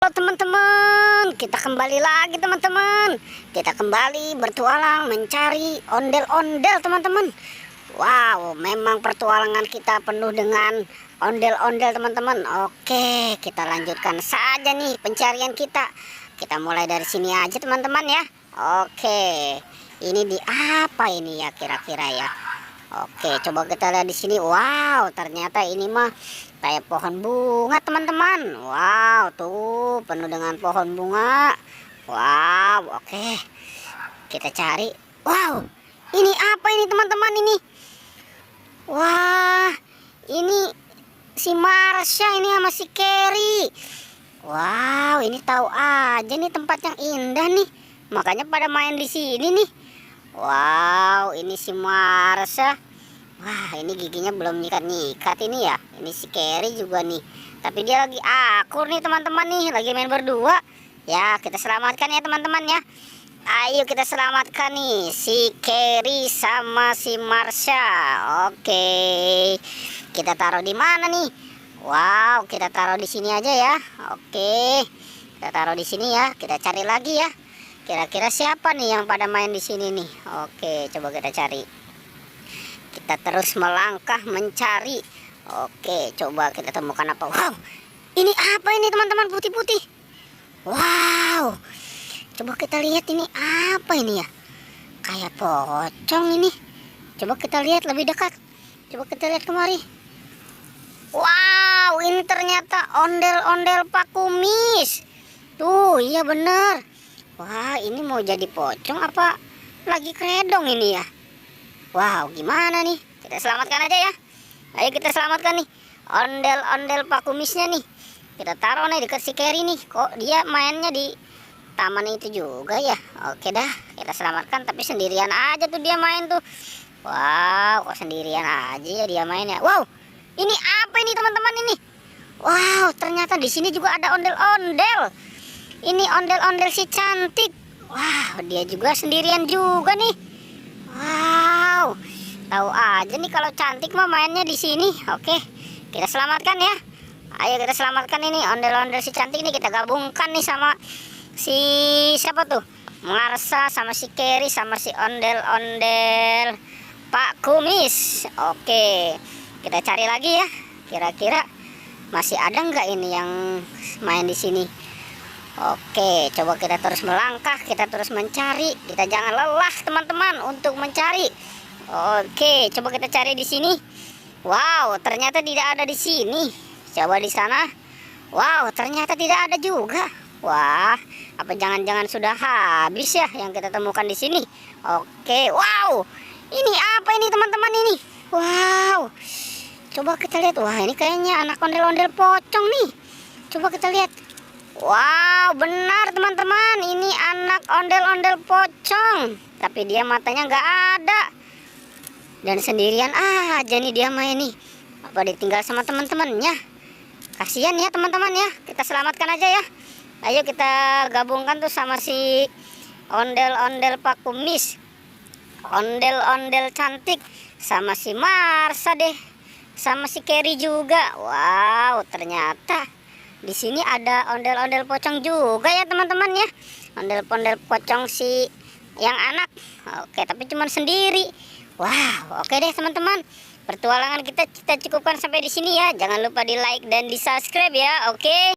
Halo teman-teman, kita kembali lagi teman-teman. Kita kembali bertualang mencari ondel-ondel teman-teman. Wow, memang pertualangan kita penuh dengan ondel-ondel teman-teman. Oke, kita lanjutkan saja nih pencarian kita. Kita mulai dari sini aja teman-teman ya. Oke, ini di apa ini ya kira-kira ya? Oke, coba kita lihat di sini. Wow, ternyata ini mah kayak pohon bunga teman-teman. Wow, tuh penuh dengan pohon bunga. Wow, oke. Kita cari. Wow, ini apa ini teman-teman ini? Wah, ini si Marsha ini sama si Carrie. Wow, ini tahu aja nih tempat yang indah nih. Makanya pada main di sini nih. Wow, ini si Marsha. Wah, ini giginya belum nyikat-nyikat ini ya. Ini si Carrie juga nih. Tapi dia lagi akur nih teman-teman nih. Lagi main berdua. Ya, kita selamatkan ya teman-teman ya. Ayo kita selamatkan nih si Carrie sama si Marsha. Oke. Kita taruh di mana nih? Wow, kita taruh di sini aja ya. Oke. Kita taruh di sini ya. Kita cari lagi ya. Kira-kira siapa nih yang pada main di sini nih? Oke, coba kita cari. Kita terus melangkah mencari. Oke, coba kita temukan apa. Wow, ini apa ini teman-teman putih-putih? Wow, coba kita lihat ini apa ini ya? Kayak pocong ini. Coba kita lihat lebih dekat. Coba kita lihat kemari. Wow, ini ternyata ondel-ondel Pak Kumis. Tuh, iya bener. Wah, ini mau jadi pocong apa lagi kredong ini ya? Wow, gimana nih? Kita selamatkan aja ya. Ayo kita selamatkan nih ondel-ondel Pak Kumisnya nih. Kita taruh nih dekat si Carrie nih. Kok dia mainnya di taman itu juga ya? Oke dah, kita selamatkan. Tapi sendirian aja tuh dia main tuh. Wow, kok sendirian aja ya dia main ya? Wow, ini apa ini teman-teman ini? Wow, ternyata di sini juga ada ondel-ondel. Ini ondel-ondel si cantik. Wow, dia juga sendirian juga nih. Wow, tahu aja nih kalau cantik mah mainnya di sini. Oke, kita selamatkan ya. Ayo kita selamatkan ini ondel-ondel si cantik ini. Kita gabungkan nih sama si siapa tuh? Marsha sama si Carrie sama si ondel-ondel Pak Kumis. Oke, kita cari lagi ya. Kira-kira masih ada nggak ini yang main di sini? Oke, coba kita terus melangkah, kita terus mencari. Kita jangan lelah teman-teman untuk mencari. Oke, coba kita cari di sini. Wow, ternyata tidak ada di sini. Coba di sana. Wow, ternyata tidak ada juga. Wah, apa jangan-jangan sudah habis ya yang kita temukan di sini? Oke, wow. Ini apa ini teman-teman ini? Wow. Coba kita lihat. Wah, ini kayaknya anak ondel-ondel pocong nih. Coba kita lihat. Wow, benar teman-teman, ini anak ondel-ondel pocong. Tapi dia matanya nggak ada. Dan sendirian aja nih dia main nih. Apa ditinggal sama teman-temannya? Kasihan ya teman-teman ya. Kita selamatkan aja ya. Ayo kita gabungkan tuh sama si ondel-ondel Pak Kumis. Ondel-ondel cantik. Sama si Marsha deh. Sama si Carrie juga. Wow, ternyata di sini ada ondel-ondel pocong juga ya teman-teman ya. Ondel-ondel pocong si yang anak. Oke, tapi cuma sendiri. Wow, oke deh teman-teman. Pertualangan kita cukupkan sampai di sini ya. Jangan lupa di like dan di subscribe ya. Oke.